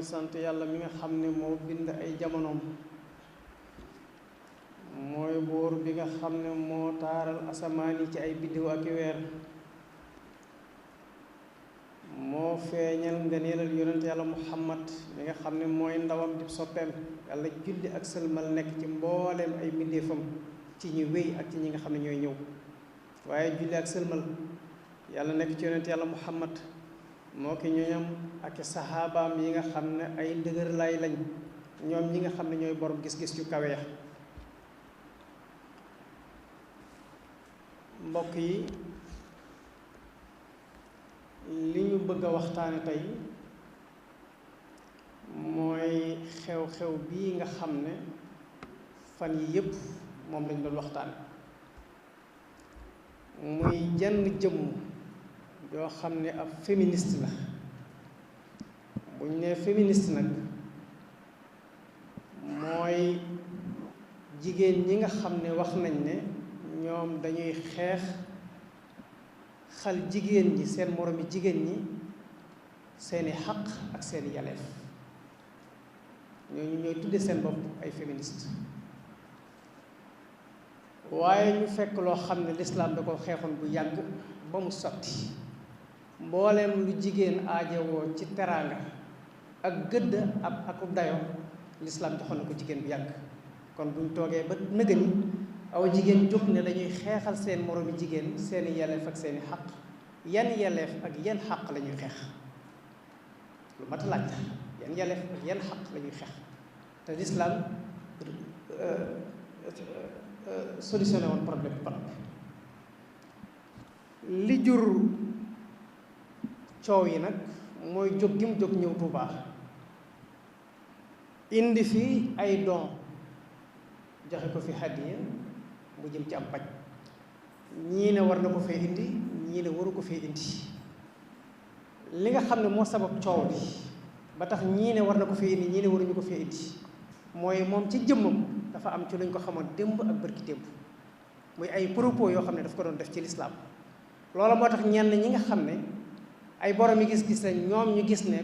ngi sant yàlla mi nga xam ne moo bind ay jamonoom mooy buur bi nga xam ne moo taaral asamaan yi ci ay biddiw ak i weer moo feeñal ngëneelal yonent yàlla muhammad mi nga xam ne mooy ndawam di soppeem yàlla julli ak sëlmal nekk ci mbooleem ay mbindeefam ci ñi wéy ak ci ñi nga xam ne ñooy ñëw waaye julli ak sëlmal yàlla nekk ci yonent yàlla muhammad moo ki ñoñam ak saxaabaam yi nga xam ne ay ndëgër lay lañ ñoom ñi nga xam ne ñooy borom gis-gis yu kawe ya mbokk yi li ñu bëgg a waxtaane tey mooy xew-xew bii nga xam ne fan yi yépp moom lañ doon waxtaane muy jenn jëmm yoo xam ne ab féministe la bu ñu nee féministe nag mooy jigéen ñi nga xam ne wax nañ ne ñoom dañuy xeex xal jigéen ñi seen moroomi jigéen ñi seeni xaq ak seeni yaleef ñooñu ñooy tudde seen bopp ay féministe waaye ñu fekk loo xam ne lislaam da ko xeexoon bu yàgg ba mu sotti mbooleem lu jigéen aajowoo ci teraanga ak gëdd ak dayo lislaam joxoon na ko jigéen bu yàgg kon buñ toogee ba nëgëni aw jigéen jóg ne dañuy xeexal seen moroomi jigéen seeni yelleef ak seeni xaq yan yelleef ak yan xaq la ñuy xeex lu mat a laaj yan yelleef ak yan xaq la ñuy xeex te lislaam solutionné woon problème bi ba noppi li jur coow yi nag mooy jóg gi mu jóg ñëw Tuubaa indi fi ay don joxe ko fi hadiya mu jëm ci am paj ñii ne war na ko fee indi ñii ne waru ko fee indi li nga xam ne moo sabab coow li ba tax ñii ne war na ko fee indi ñii ne waruñu ko fee indi mooy moom ci jëmmam dafa am ci luñ ko xamoon démb ak bërki démb muy ay propos yoo xam ne daf ko doon def ci lislaam loola moo tax ñenn ñi nga xam ne ay borom yi gis-gis lañ ñoom ñu gis ne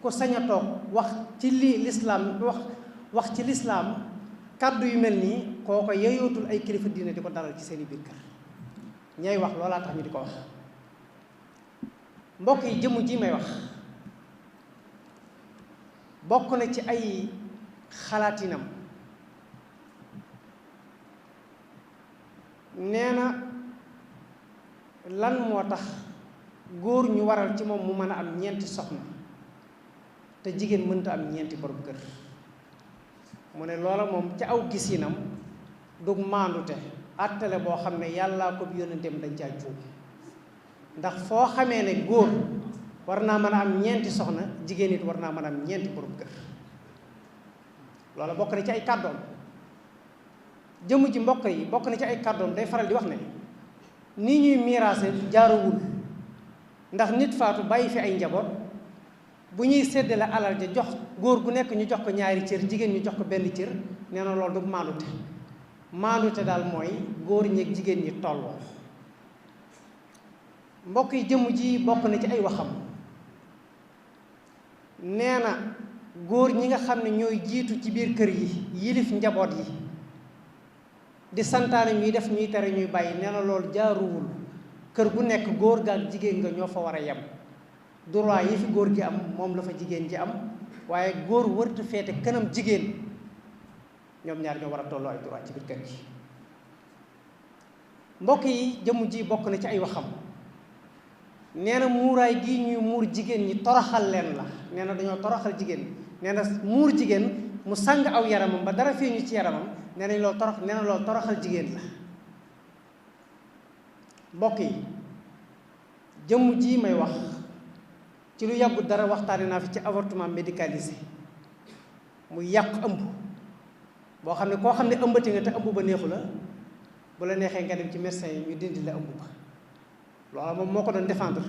ku sañ a toog wax ci lii lislaam wax ci lislaam kàddu yu mel nii kooko yeyootul ay kilifa diine di ko dalal ci seeni biir kër ñay wax loolaa tax ñu di ko wax mbokk yi jëmm ji may wax bokk na ci ay xalaatinam nee na lan moo tax góor ñu waral ci moom mu mën a am ñeenti soxna te jigéen mënta am ñeenti borom kër mu ne loola moom ca aw gisinam dug maandute àttale boo xam ne yàllaa ko bi yónnenteem dañ caa juum ndax foo xamee ne góor war naa mën a am ñeenti soxna jigéen it war naa mën a am ñeenti borom kër loola bokk na ci ay kàddoom jëmm ji mbokk yi bokk na ci ay kàddoom day faral di wax ne nii ñuy miiraase jaaruwul ndax nit faatu bàyyi fi ay njaboot bu ñuy séddale alal ja jox góor gu nekk ñu jox ko ñaari cër jigéen ñu jox ko benn cër nee na loolu du maandute daal mooy góor ñeeg jigéen ñi tolloo mbokk yi jëmm ji bokk na ci ay waxam nee na góor ñi nga xam ne ñooy jiitu ci biir kër yi yilif njaboot yi di santaane ñuy def ñuy tere ñuy bàyyi nee na loolu jaaruwul kër gu nekk góor ga ak jigéen nga ñoo fa war a yem droit yi fi góor gi am moom la fa jigéen ji am waaye góor wërtu feete kanam jigéen ñoom ñaar ñoo war a tolloo ay droit ci biir kër gi mbokk yi jëmm ji bokk na ci ay waxam nee na muuraay gi ñuy muur jigéen ñi toroxal leen la nee na dañoo toroxal jigéen nee na muur jigéen mu sàng aw yaramam ba dara feeñu ci yaramam nee nañ loolu toroxal jigéen la mbokk yi jëmm ji may wax ci lu yàggut dara waxtaane naa fi ci avortement médicalisé muy yàq ëmb boo xam ne koo xam ne ëmbati nga te ëmb ba neexu la bu la neexee nga dem ci médecin yi ñu dindi la ëmb ba loola moom moo ko doon défendre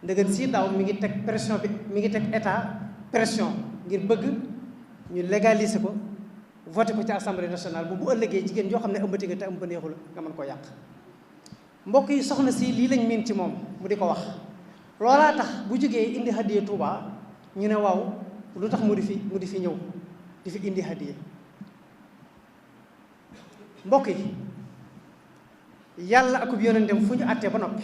ndëgën si daaw mi ngi teg pression bi mi ngi teg état pression ngir bëgg ñu légaliser ko voté ko ci assemblée nationale bu ëllëgee jigéen yoo xam ne ëmbati nga te ëmb ba neexu la nga mën koo yàq mbokk yi soxna si lii lañ miin ci moom mu di ko wax loolaa tax bu jógee indi hadiya Touba ñu ne waaw lu tax mu di fi ñëw di fi indi hadiya mbokk yi yàlla akub yonentam fu ñu àttee ba noppi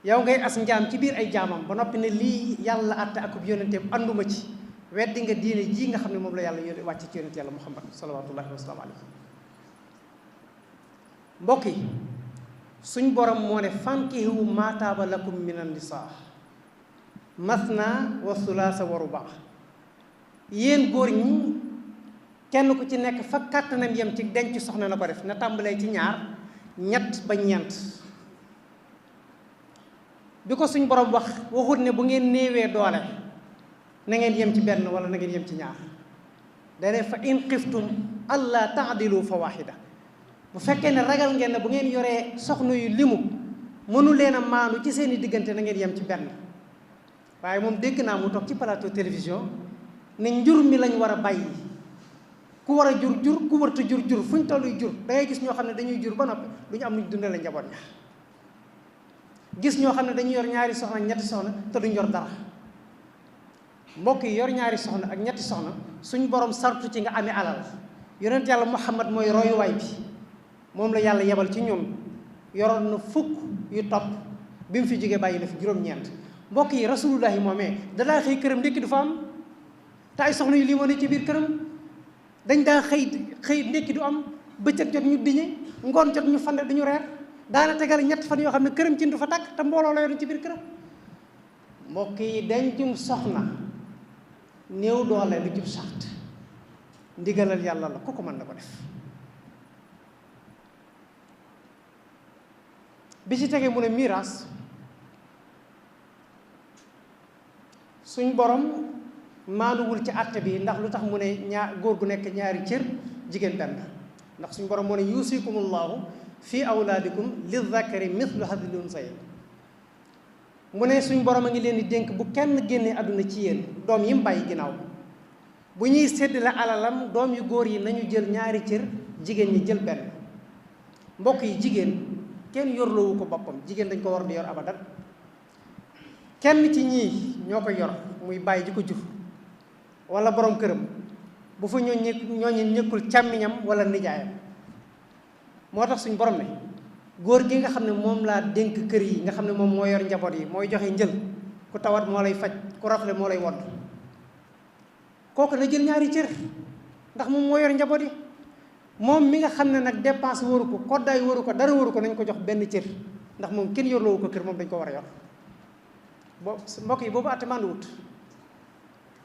yow ngay as njaam ci biir ay jaamam ba noppi ne lii yàlla àtte akub yonentam ànduma ci weddi nga diine ji nga xam ne moom la yàlla yónni wàcc ci yonent yàlla muhammad salawatullahi wa salaamu alayhi mbokk yi suñ borom moo ne fankihu maa taaba lakum minan nisaa masna wa sulaasa wa rubaa yéen góor ñi kenn ku ci nekk fa kàttanam yem ci denc soxna na ko def na tàmbalee ci ñaar ñett ba ñeent bi ko suñ borom waxut ne bu ngeen néewee doole na ngeen yem ci benn wala na ngeen yem ci ñaar dane fa in xiftum alla taadilu fa waaxida bu fekkee ne ragal ngeen ne bu ngeen yoree soxna yu limu mënu leen a maanu ci seeni diggante na ngeen yem ci benn waaye moom dégg naa mu toog ci plateau télévision ne njur mi lañ war a bàyyi ku war a jur ku warta jur fu ñu tolluy jur da ngay gis ñoo xam ne dañuy jur ba noppi du ñu am nuñ dundale njaboot ña gis ñoo xam ne dañuy yor ñaari soxna ak ñetti soxna te duñ yor dara mbokk yi yor ñaari soxna ak ñetti soxna suñ borom sartu ci nga amee alal yonent yàlla muhammad mooy royuwaay bi moom la yàlla yebal ci ñun yoroon na fukk yu topp bi mu fi jógee bàyyi na fi juróom-ñeent mbokk yi rasulullahi moomee dadaa xëy këram ndékki du fa am te ay soxna yu lii moo ne ci biir këram dañ daa xëy ndékki du am bëccëg jot ñu diñe ngoon jot ñu fande duñu reer daana tegal ñett fan yoo xam ne këram cin du fa tàkk te mbooloo la yoroon ci biir këram mbokk yi dencum soxna néew doole lu jub sart ndigalal yàlla la ku ko mën na ko def bi ci tegee mu ne miraas suñ borom maanuwul ci àtte bi ndax lu tax mu ne góor gu nekk ñaari cër jigéen benn ndax suñ borom moo ne yuusikumullahu fi awlaadikum lizakari mithlu hadhil unsayayn mu ne suñ borom a ngi leen di dénk bu kenn génnee àdduna ci yéen doom yi mu bàyyi ginnaaw bu ñuy séddale alalam doom yu góor yi nañu jël ñaari cër jigéen ñi jël benn mbokk yi jigéen kenn yorloowu ko boppam jigéen dañ ko war di yor abadan kenn ci ñii ñoo ko yor muy bàyyi ji ko jur wala borom këram bu fa ñooñu ñëkkul càmmiñam wala nijaayam moo tax suñ borom ne góor gi nga xam ne moom laa dénk kër yi nga xam ne moom moo yor njaboot yi mooy joxe njël ku tawat moo lay faj ku rafle moo lay wodd kooku na jël ñaari cër ndax moom moo yor njaboot yi moom mi nga xam ne nag dépense waru ko koddaay waru ko dara waru ko nañ ko jox benn cër ndax moom kenn yorloowu ko kër moom dañ ko war a yor boobu mbokk yi boobu àtte maanduwut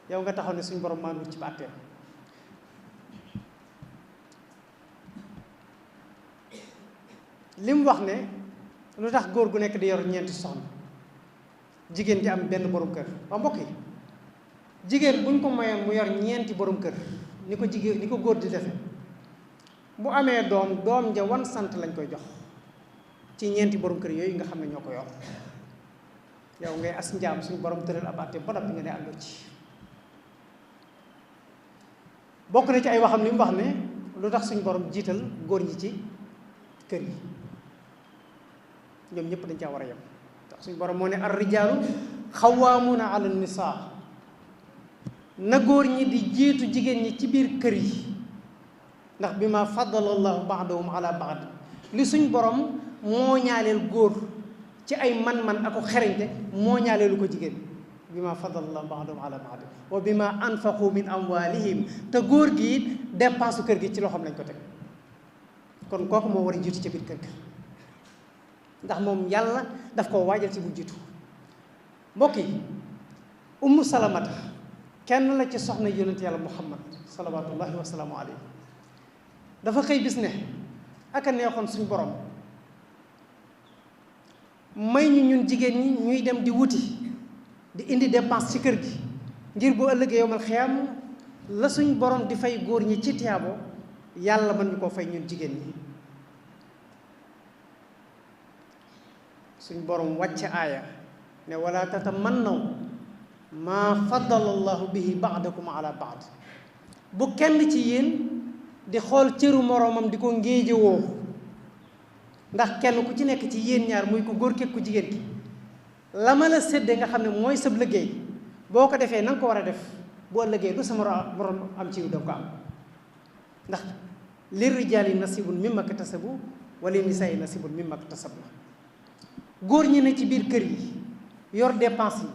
yow nga taxaw ne suñ borom maanduwut ci ba àttee li mu wax ne lu tax góor gu nekk di yor ñeenti soxna jigéen ji am benn borom kër waaw mbokk yi jigéen buñ ko mayoon mu yor ñeenti borom kër ni ko góor di defe bu amee doom ja wan sant lañ koy jox ci ñeenti borom kër yooyu nga xam ne ñoo ko yor yow ngay as njaam suñu borom tëral ab àtte ba noppi nga ne àndoo ci bokk na ci ay waxam li mu wax ne lu tax suñu borom jiital góor ñi ci kër yi ñoom ñëpp dañ caa war a yem tax suñu borom moo ne ar rijaalu xawaamuuna ala nisaa na góor ñi di jiitu jigéen ñi ci biir kër yi ndax bi ma faddala allahu baadahum ala baad li suñ borom moo ñaaleel góor ci ay man-man ako xereñte moo ñaaleelu ko jigéen bi ma faddala allahu baadahum ala baad wa bi ma anfaqu min amwalihim te góor gi it dépense kër gi ci loxoom lañ ko teg kon kooku moo war a jiitu ci biir kër ga ndax moom yàlla daf koo waajal ci bu jiitu mbokk yi ummu salamata kenn la ci soxna yonent yàlla muhammad salawatullahi wasalaamu alayhi dafa xëy bis ne aka neexoon suñu borom may ñu ñun jigéen ñi ñuy dem di wuti di indi dépense ci kër gi ngir bu ëllëgee yowmal xiyaam la suñ borom di fay góor ñi ci tiyaabo yàlla mën ñu koo fay ñun jigéen ñi suñ borom wàcc aaya ne wala tatamannaw maa faddala allahu bihi baadakum ala baad bu kenn ci yéen di xool cëru moroomam di ko ngéejewoo ndax kenn ku ci nekk ci yéen ñaar muy ko góor keeg ku jigéen ki la ma la sédde nga xam ne mooy sab liggéey boo ko defee na nga ko war a def bu ëllëgee lu sama morom am ci doo ko am ndax lirrijaali nasibun mimma ktasabu wa linnisaa'i nasibun mimma ktasabna góor ñi ne ci biir kër yi yor dépense yi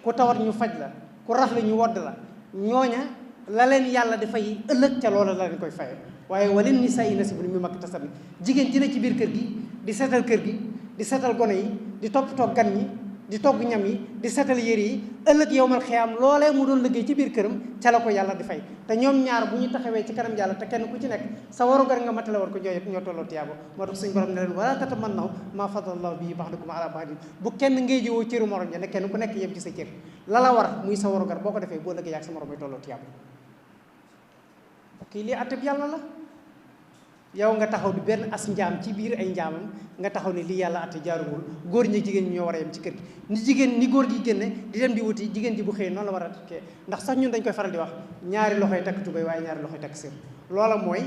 ku tawat ñu faj la ku rafle ñu wodd la ñooña la leen yàlla dafay ëllëg ca loola la leen koy faye waaye wa linnisaa'i nasibun mimma ktasabna jigéen ji ne ci biir kër gi di seetal kër gi di seetal gone yi di toppatoo gan ñi di togg ñam yi di seetal yére yi ëllëg yowmal xiyaam loolee mu doon liggéey ci biir këram ca la ko yàlla di fay te ñoom ñaar bu ñu taxawee ci kanam yàlla te kenn ku ci nekk sa warugar nga matale war ko ñoo tolloo tiyaabo moo tax suñu borom ne leen wala tatamannaw maa faddalallahu bihi ba'dakum ala ba'din bu kenn ngay jiwoo cëru morom ja ne kenn ku nekk yem ci sa cër la la war muy sa warugar boo ko defee boo ëllëgee yaag sa morom muy tolloo tiyaabo kii lii atteb yàlla la yow nga taxaw di benn as njaam ci biir ay njaamam nga taxaw ne lii yàlla atte jaaruwul góor ñi jigéen ñi ñoo war a yem ci kër gi ni góor gi génne di dem di wuti jigéen ji bu xëyee noonu la war a kee ndax sax ñun dañ koy faral di wax ñaari loxoy takk tubéy waaye ñaari loxoy takk sër loola mooy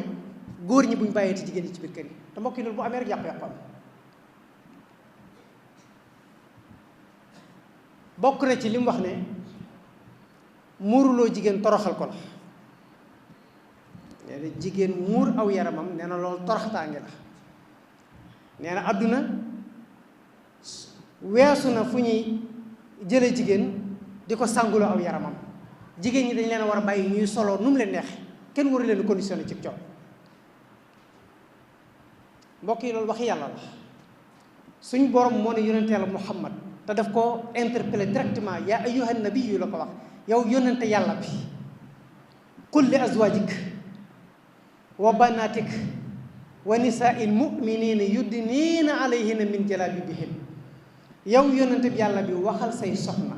góor ñi buñ bàyyee ci jigéen ñi ci biir kër yi te mbokk yi loolu bu amee rek yàqu-yàqu am bokk na ci li mu wax ne muuruloo jigéen toroxal ko la nee na jigéen muur aw yaramam nee na loolu toroxtaange la nee na àdduna weesu na fu ñuy jële jigéen di ko sànguloo aw yaramam jigéen ñi dañ leen a war a bàyyi ñuy soloo nu mu leen neexe kenn waru leen conditionné ci coow mbokk yi loolu waxi yàlla la suñ borom moo ne yonente yàlla Muhammad te daf ko interpellé directement yaa ayyuhan nabiyyu la ko wax yow yonente yàlla bi qul li azwajik wa banatik wa nisaa'il mu'minina yudnina alayhinna min jalabibihin yow yonente bi yàlla bi waxal say soxna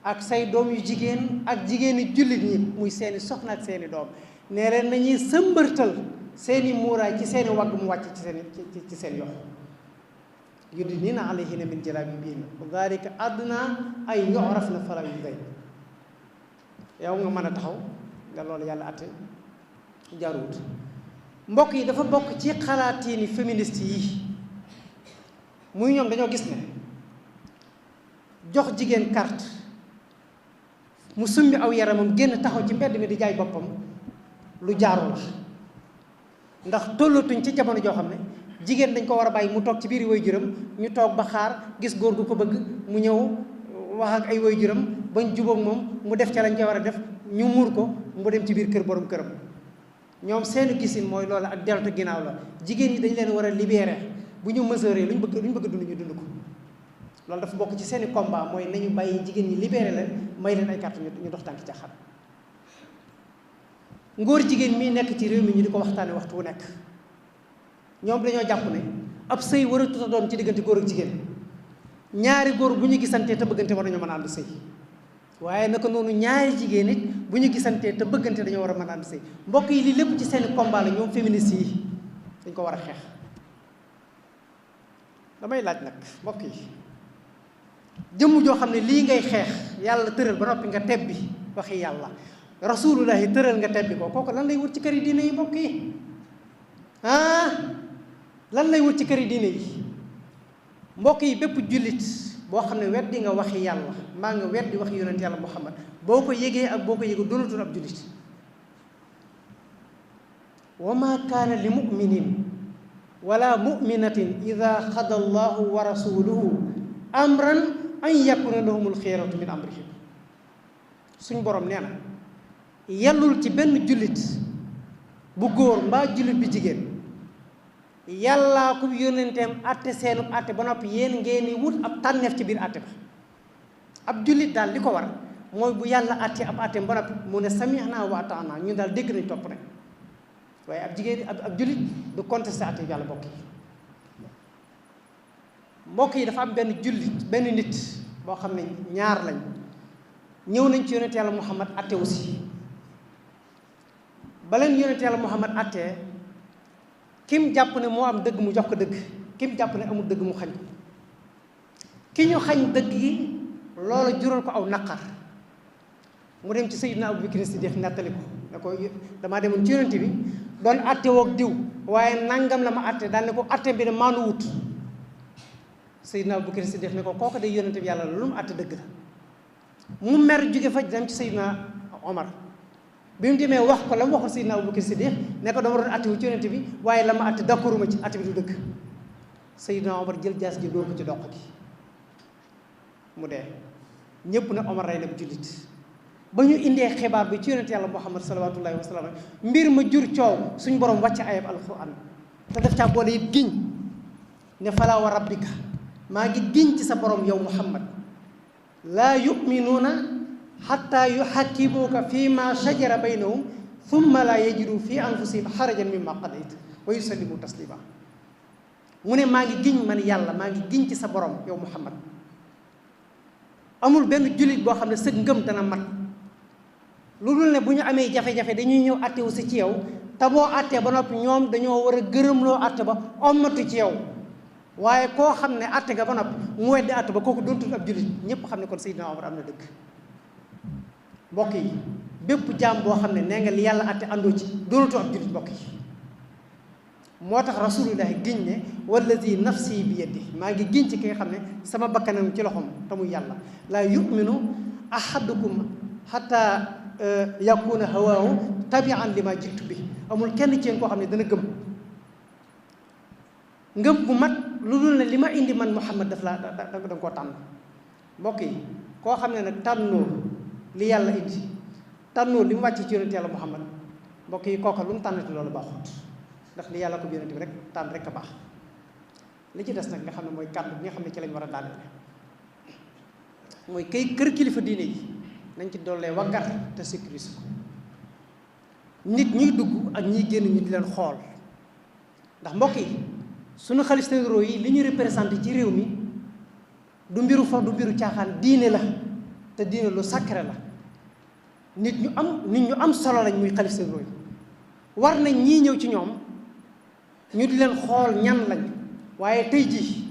ak say doom yu jigéen ak jigéeni jullit ñi muy seeni soxna ak seeni doom nee leen nañuy sëmbërtal seeni muuraay ci seeni wagg mu wàcc ci seen yox yudnina alayhinna min jalabibihin dhalika adna ay yu'rafna fala yudayn yow nga mën a taxaw nga loolu yàlla atte jaaruwut mbokk yi dafa bokk ci xalaatiini féministe yi muy ñoom dañoo gis ne jox jigéen carte mu summi aw yaramam génn taxaw ci mbedd mi di jaay boppam lu jaaru la ndax tollatuñ ci jamono joo xam ne jigéen dañ ko war a bàyyi mu toog ci biir waajuram ñu toog ba xaar gis góor gu ko bëgg mu ñëw wax ak ay waajuram bañ jubóog moom mu def ca lañ koy war a def ñu muur ko mu dem ci biir kër borom këram ñoom seeni gisin mooy loolu ak deltu ginnaaw la jigéen ñi dañ leen war a libéré bu ñu mesuré luñ bëgg dund ñu dund ko loolu dafa bokk ci seeni combat mooy nañu bàyyi jigéen ñi libéré leen may leen ay carte ñu dox tànk caaxaan ngóor jigéen mii nekk ci réew mi ñu di ko waxtaane waxtu wu nekk ñoom dañoo jàpp ne ab sëy war a tuta doon ci diggante góor ak jigéen ñaari góor bu ñu gisantee te bëggante war nañoo mën a ànd sëy waaye naka noonu ñaari jigéen nit bu ñu gisantee te bëggante dañoo war a mën a ànd sëy mbokk yi lii lépp ci seeni combat la ñoom féministes yi dañ ko war a xeex damay laaj nag mbokk yi jëmm joo xam ne lii ngay xeex yàlla tëral ba noppi nga tebbi waxi yàlla rasulullahi tëral nga tebbi ko kooku lan lay wut ci këri diine yi mbokk yi lan lay wut ci këri diine yi mbokk yi bépp jullit boo xam ne weddi nga waxi yàlla mbaa nga weddi waxi yonent yàlla Muhammad boo ko yégee ak boo ko yégee doonatul ab jullit wa ma kaana li muminin wala muminatin ida xada allahu wa rasuluhu amran an yakuna lahumul xiyaratu min amrihim suñ borom nee na yellul ci benn jullit bu góor mbaa jullit bi jigéen yàllaa ko yónnenteem atte seenu atte ba noppi yéen ngeen di wut ab tànneef ci biir atte ba ab jullit daal li ko war mooy bu yàlla atte ab atteem ba noppi mu ne sami'na wa ata'na ñun daal dégg nañ topp nañ waaye ab jigéen ab jullit du contesté atte bi yàlla mbokk yi dafa am benn jullit benn nit boo xam ne ñaar lañ ñëw nañ ci yonent yàlla Muhammad atte aussi ba leen yonent yàlla Muhammad attee kim jàpp ne moo am dëgg mu jox ko dëgg kim jàpp ne amul dëgg mu xañ ko ki ñu xañ dëgg gi loolu jural ko aw naqar mu dem ci Sayyidina Abu Bakr Siddiq nettali ko ne ko damaa demoon ci yonent bi doon atte woog diw waaye nangam la ma atte daal ne ko atte bi ne maanu wut Sayyidina Abu Bakr Siddiq ne ko kooku day yonent bi yàlla la lu mu atte dëgg la mu mer jóge fa dem ci Seydina Omar bi mu demee wax ko la mu waxoon Seydina Abubakar Siddiq ne ko dama doon atte wu ci yonent bi waaye la ma atte d'accorduma ci atte bi du dëgg. Seydina Omar jël jaas ji dóor ko ci doq gi mu dee. ñëpp ne Omar rey na bu jullit ba ñu indee xibaar bi ci yonent yàlla Muhammad salawatullahi wa salaam mbir ma jur coow suñ borom wàcc ayab alquran te def caa boole it giñ ne falaa wa rabbika maa ngi giñ ci sa borom yow Muhammad laa yuminuuna xatta yuxakkimuuka fi ma shajara baynahum thumma laa yajidu fi anfusihim xarajan mimma qadayta wa yusallimu taslima mu ne maa ngi giñ man yàlla maa ngi giñ ci sa borom yow Muhammad amul benn jullit boo xam ne sëg ngëm dana mat lu dul ne bu ñu amee jafe-jafe dañuy ñëw àtte wu si ci yow te boo àttee ba noppi ñoom dañoo war a gërëmloo àtte ba ommatu ci yow waaye koo xam ne àtte nga ba noppi mu weddi àtte ba kooku dootul ab jullit ñëpp xam ne kon Seydina Omar am na dëgg. mbokk yi bépp jaam boo xam ne nee nga li yàlla àtte àndoo ci doonatu ab jullit mbokk yi moo tax rasulullahi giñ ne wallazi nafsi bi yadi maa ngi giñ ci ki nga xam ne sama bakkanam ci loxoom te muy yàlla laa yuminu ahadukum hatta yakuna hawaahu tabian li ma jitu bi amul kenn ci yéen koo xam ne dana gëm ngëm bu mat lu dul ne li ma indi man Muhammad daf laa da nga koo tànn mbokk yi koo xam ne nag tànnoo li yàlla indi tànnoo li mu wàcc ci yonent yàlla Muhammad mbokk yi kooka lu mu tànnati loolu baaxut ndax li yàlla ko yonent bi rek tànn rek a baax li ci des nag nga xam ne mooy kàddu bi nga xam ne ci lañ war a daaneel mooy kër kilifa diine yi nañ ci dollee waggar te sécuriser ko nit ñuy dugg ak ñiy génn ñu di leen xool ndax mbokk yi suñu xalifa généraux yi li ñu représenté ci réew mi du mbiru fa du mbiru caaxaan diine la te diine lu sacré la nit ñu am solo lañ muy xalifa généraux yi war nañ ñii ñëw ci ñoom ñu di leen xool ñan lañ waaye tey jii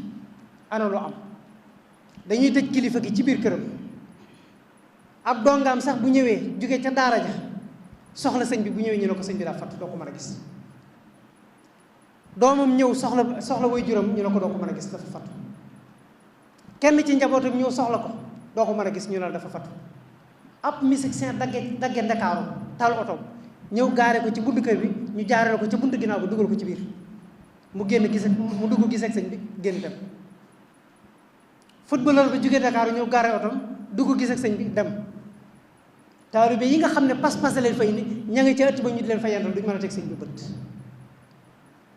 ana lu am dañuy tëj kilifa gi ci biir këram ab dongaam sax bu ñëwee jóge ca daara ja soxla sëñ bi bu ñëwee ñu ne ko sëñ bi daa fatt doo ko mën a gis doomam ñëw soxla way juróom ñu ne ko doo ko mën a gis dafa fatt kenn ci njabootam ñëw soxla ko doo ko mën a gis ñu ne dafa fatt ab musicien dagge Ndakaaru taal oto ñëw gaare ko ci buntu kër bi ñu jaarale ko ca buntu ginnaaw bi dugal ko ci biir mu génn gis mu dugg gis ak sëñ bi génn dem footballeur bi jógee Dakar ñëw gaare otom dugg gis ak sëñ bi dem taalibe yi nga xam ne pas-pas leen fay indi ña ngi ca ëtt ba ñu di leen fa yendal duñu mën a teg sëñ bi bët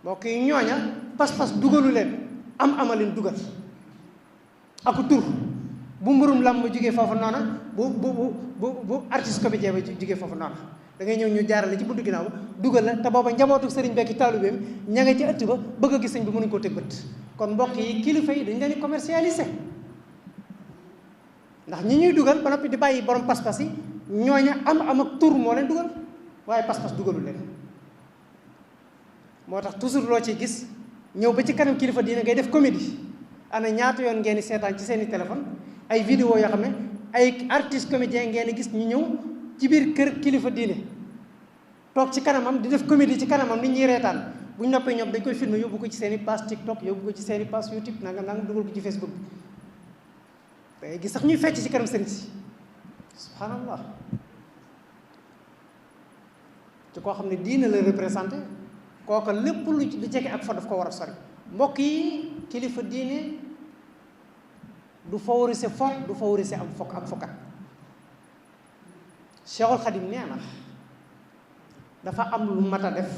mbokk yi ñooña pas-pas dugalu leen am leen dugal ak tur bu mburum lam ma jógee foofu noona bu artiste comédien ba jógee foofu noona da ngay ñëw ñu jaarale ci buntu ginnaaw ba dugal la te booba njabootu sëriñ bekki taalibeem ña nga ci ëtt ba bëgg a gis sëñ bi mënuñ koo teg bët kon mbokk yi kilifa yi dañ leen di commercialiser ndax ñi ñuy dugal ba noppi di bàyyi borom pas-pas yi ñooña am ak tur moo leen dugal waaye pas-pas dugalul leen moo tax toujours loo ciy gis ñëw ba ci kanam kilifa diine ngay def comédie ana ñaata yoon ngeen di seetaan ci seeni téléphone ay vidéo yoo xam ne ay artiste comédien ngeen di gis ñu ñëw ci biir kër kilifa diine toog ci kanamam di def comédie ci kanamam nit ñi reetaan bu ñu noppee ñoom dañ koy filmer yóbbu ko ci seen i page TikTok yóbbu ko ci seen i page YouTube nangam nangam dugal ko ci Facebook bi dangay gis sax ñuy fecc ci kanam sëriñ si subhanallah ci koo xam ne diine la représenté kooka lépp lu jege ak fa daf ko war a sori mbokk yi kilifa diine du favoriser fo du favoriser am fokk ak fokkat Cheikhul Khadim nee na dafa am lu mat a def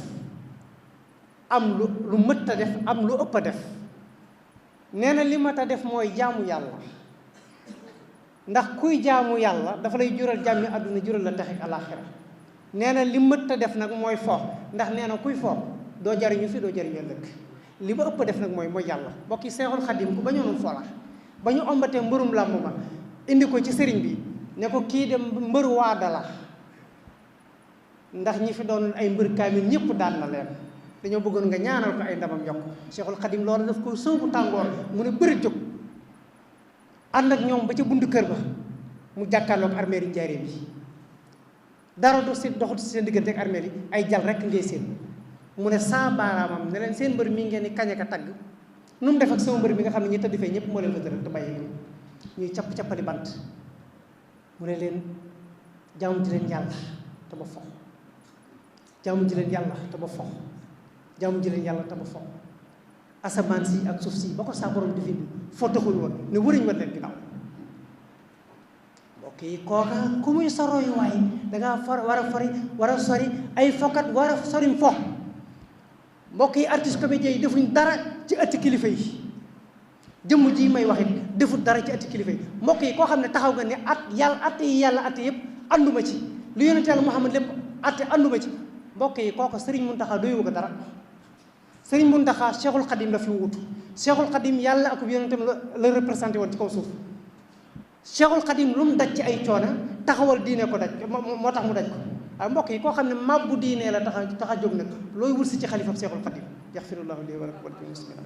am lu mët a def am lu ëpp a def nee na li mat a def mooy jaamu yàlla ndax kuy jaamu yàlla dafa lay jural jàmmi àdduna jural la tax ak alaaxira nee na li mët a def nag mooy fo ndax nee na kuy fo doo jariñu fi doo jariñu ëllëg li ma ëpp a def nag mooy yàlla mbokki Seexul Xadim ku bañoonum fo la ba ñu ombatee mbërum làmb ma indi ko ci sëriñ bi ne ko kii de mbër waada la ndax ñi fi doon ay mbër kaamil ñëpp daan na leen dañoo bëggoon nga ñaanal ko ay ndamam yokk Seexul Xadim loolu daf ko sóobu tàngoor mu ne bëri jóg ànd ak ñoom ba ca buntu kër ba mu jàkkaarloog armeeri njaareem yi dara doxut si seen diggante ak armeel yi ay jal rek ngay seen mu ne saa baaraamam ne leen seen mbër mi ngeen di kañ ak a tagg nu mu def ak sama mbër mi nga xam ne ñi tëdd fee ñëpp moo leen la dërëm te bàyyi ko ñuy capp-cappali bant mu ne leen jaamu ji leen yàlla te ba fox jaamu ji leen yàlla te ba fox jaamu ji leen yàlla te ba fox asamaan si ak suuf si ba ko saa borom di fi foo taxul woon ne wëriñ wat leen ginnaaw mbokk yi kooka ku muy sa royuwaay dangaa war a sori ay fokat war a sori fo mbokk yi artiste comédien yi defuñ dara ci ëtt kilifa yi jëmm ji may wax it defut dara ci ëtt kilifa yi mbokk yi koo xam ne taxaw nga ne yàlla atte yëpp anduma ci lu yonent Yàlla Muhammad lépp atte anduma ci mbokk yi kooku Serigne Mountakha doywu ko dara Serigne Mountakha Cheikhul Khadim la fi wuutu Cheikhul Khadim yàlla ak yonentam la représenté woon ci kaw suuf Cheikhul Khadim lu mu daj ci ay coona taxawal diine ko daj moo tax mu daj ko waaye mbokk yi koo xam ne mabbu diine la tax a jóg nag looy wul si ci xalifab Cheikhul Khadim yaxfirullahu li wa lakum wa li muslimin